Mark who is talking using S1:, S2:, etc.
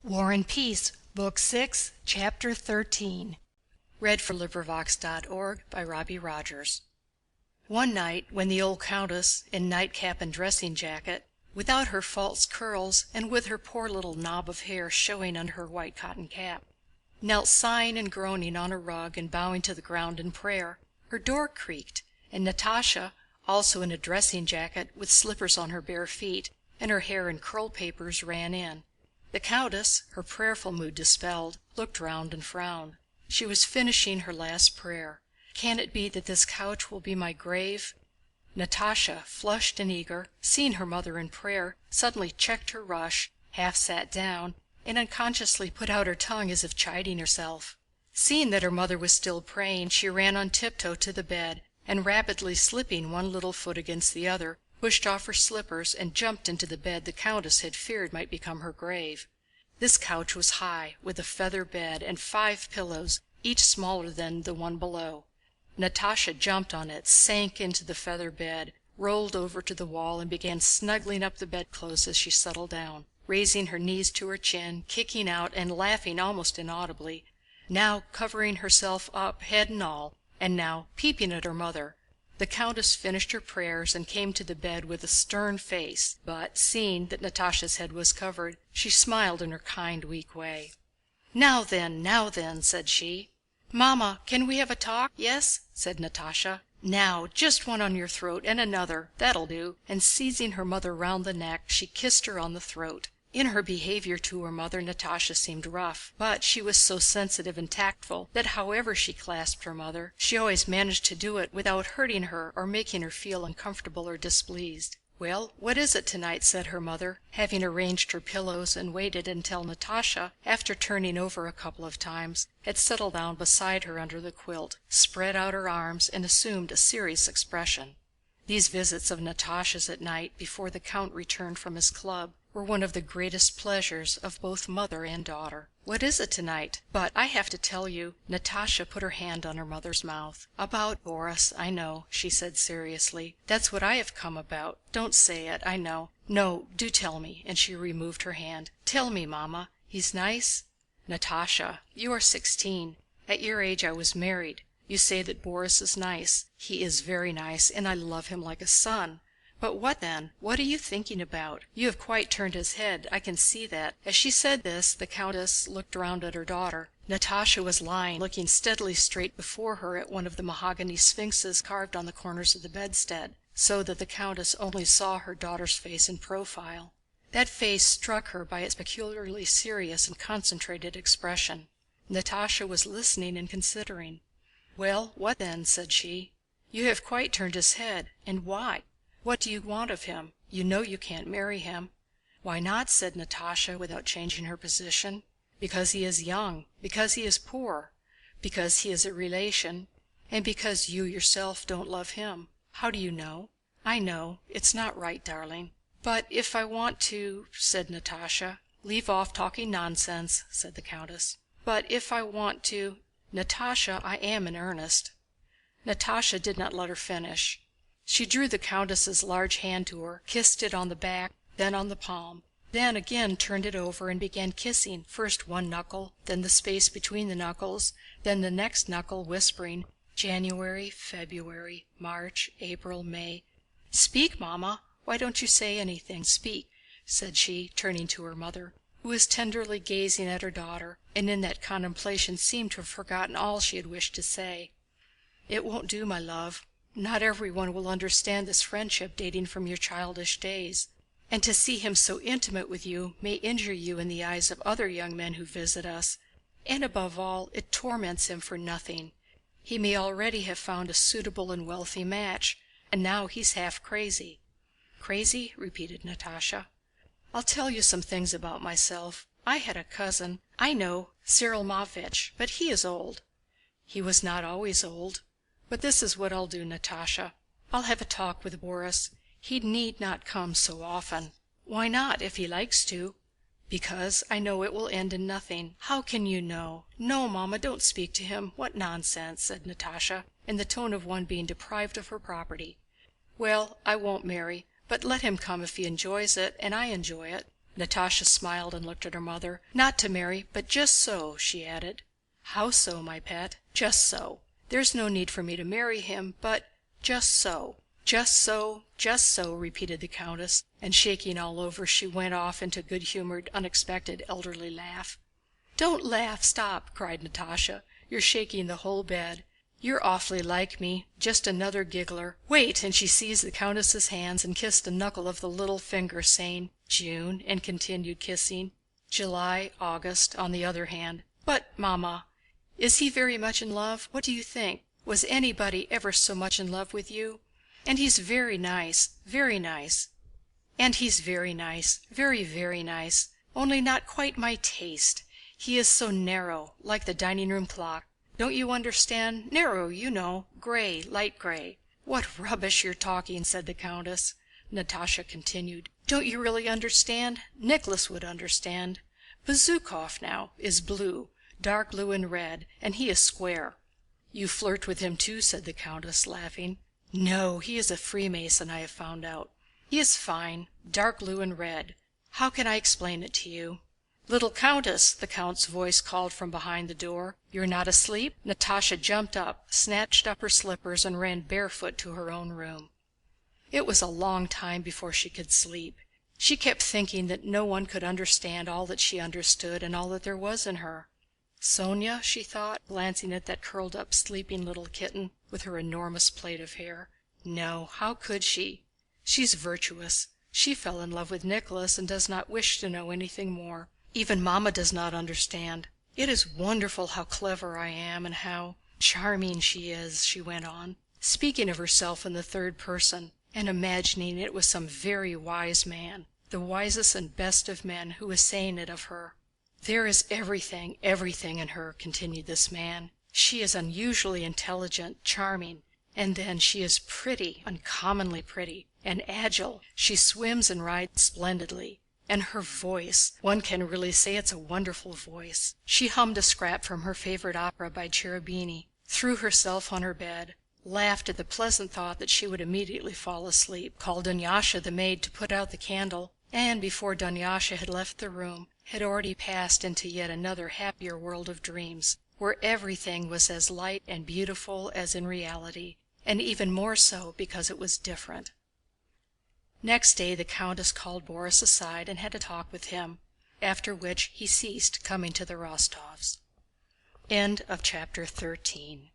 S1: War and Peace, Book 6, Chapter 13. One night, when the old countess, in nightcap and dressing jacket, without her false curls and with her poor little knob of hair showing under her white cotton cap, knelt sighing and groaning on a rug and bowing to the ground in prayer, her door creaked, and Natásha, also in a dressing jacket with slippers on her bare feet and her hair in curl papers, ran in. The countess, her prayerful mood dispelled, looked round and frowned. She was finishing her last prayer. "Can it be that this couch will be my grave?" Natásha, flushed and eager, seeing her mother in prayer, suddenly checked her rush, half sat down, and unconsciously put out her tongue as if chiding herself. Seeing that her mother was still praying, she ran on tiptoe to the bed and, rapidly slipping one little foot against the other, pushed off her slippers and jumped into the bed the countess had feared might become her grave. This couch was high, with a feather bed and 5 pillows, each smaller than the one below. Natásha jumped on it, sank into the feather bed, rolled over to the wall, and began snuggling up the bedclothes as she settled down, raising her knees to her chin, kicking out and laughing almost inaudibly, now covering herself up head and all, and now peeping at her mother. The countess finished her prayers and came to the bed with a stern face, but seeing that Natásha's head was covered, she smiled in her kind, weak way. Now then," said she. "Mamma, can we have a talk? Yes?" said Natásha. "Now, just one on your throat and another, that'll do," and seizing her mother round the neck, she kissed her on the throat. In her behavior to her mother Natásha seemed rough, but she was so sensitive and tactful that however she clasped her mother, she always managed to do it without hurting her or making her feel uncomfortable or displeased. "Well, what is it tonight?" said her mother, having arranged her pillows and waited until Natásha, after turning over a couple of times, had settled down beside her under the quilt, spread out her arms, and assumed a serious expression. These visits of Natásha's at night, before the count returned from his club, were one of the greatest pleasures of both mother and daughter. "What is it tonight? But I have to tell you..." Natásha put her hand on her mother's mouth. "About Borís, I know," she said seriously. "That's what I have come about. Don't say it, I know. No, do tell me," and she removed her hand. "Tell me, Mamma. He's nice?" "Natásha, you are 16. At your age I was married. You say that Borís is nice. He is very nice, and I love him like a son. But what then? What are you thinking about? You have quite turned his head, I can see that." As she said this, the countess looked round at her daughter. Natásha was lying, looking steadily straight before her at one of the mahogany sphinxes carved on the corners of the bedstead, so that the countess only saw her daughter's face in profile. That face struck her by its peculiarly serious and concentrated expression. Natásha was listening and considering. "Well, what then?" said she. "You have quite turned his head. And why? What do you want of him? You know you can't marry him." "Why not?" said Natásha without changing her position. "Because he is young, because he is poor, because he is a relation, and because you yourself don't love him." "How do you know?" "I know. It's not right, darling." "But if I want to..." said Natásha. "Leave off talking nonsense," said the countess. "But if I want to... Natásha, I am in earnest." Natásha did not let her finish. She drew the countess's large hand to her, kissed it on the back, then on the palm, then again turned it over and began kissing first one knuckle, then the space between the knuckles, then the next knuckle, whispering, "January, February, March, April, May..." "Speak, Mamma! Why don't you say anything? Speak!" said she, turning to her mother, who was tenderly gazing at her daughter, and in that contemplation seemed to have forgotten all she had wished to say. "It won't do, my love. Not everyone will understand this friendship dating from your childish days, and to see him so intimate with you may injure you in the eyes of other young men who visit us, and above all it torments him for nothing. He may already have found a suitable and wealthy match, and now he's half crazy." "Crazy?" repeated Natásha. "I'll tell you some things about myself. I had a cousin..." "I know, Cyril Matvéich, but he is old." "He was not always old. But this is what I'll do, Natásha. I'll have a talk with Borís. He need not come so often." "Why not, if he likes to?" "Because I know it will end in nothing." "How can you know? No, Mamma, don't speak to him. What nonsense!" said Natásha, in the tone of one being deprived of her property. "Well, I won't marry, but let him come if he enjoys it and I enjoy it." Natásha smiled and looked at her mother. "Not to marry, but just so," she added. "How so, my pet?" "Just so. There's no need for me to marry him, but just so." "Just so, just so," repeated the countess, and shaking all over she went off into a good-humored, unexpected elderly laugh. "Don't laugh, stop!" cried Natásha. "You're shaking the whole bed. You're awfully like me, just another giggler. Wait!" and she seized the countess's hands and kissed a knuckle of the little finger, saying "June," and continued kissing "July, August" on the other hand. "But, Mamma, is he very much in love? What do you think? Was anybody ever so much in love with you? And he's very nice, very nice. And he's very nice, very, very nice, only not quite my taste. He is so narrow, like the dining-room clock. Don't you understand? Narrow, you know, gray, light gray." "What rubbish you're talking!" said the countess. Natásha continued. "Don't you really understand? Nicholas would understand. Bezúkhov now is blue, dark blue and red, and he is square." "You flirt with him too," said the countess, laughing. "No, he is a Freemason, I have found out. He is fine, dark blue and red. How can I explain it to you?" "Little countess!" the count's voice called from behind the door. "You're not asleep?" Natásha jumped up, snatched up her slippers, and ran barefoot to her own room. It was a long time before she could sleep. She kept thinking that no one could understand all that she understood and all that there was in her. "Sónya?" she thought, glancing at that curled up sleeping little kitten with her enormous plait of hair. "No, how could she? She's virtuous. She fell in love with Nicholas and does not wish to know anything more. Even Mamma does not understand. It is wonderful how clever I am and how charming she is," she went on, speaking of herself in the third person and imagining it was some very wise man, the wisest and best of men, who was saying it of her. "There is everything, everything in her," continued this man. "She is unusually intelligent, charming, and then she is pretty, uncommonly pretty, and agile. She swims and rides splendidly. And her voice, one can really say it's a wonderful voice." She hummed a scrap from her favorite opera by Cherubini, threw herself on her bed, laughed at the pleasant thought that she would immediately fall asleep, called Dunyásha the maid to put out the candle, and before Dunyásha had left the room had already passed into yet another happier world of dreams, where everything was as light and beautiful as in reality, and even more so because it was different. Next day the countess called Borís aside and had a talk with him, after which he ceased coming to the Rostóvs'. Chapter 13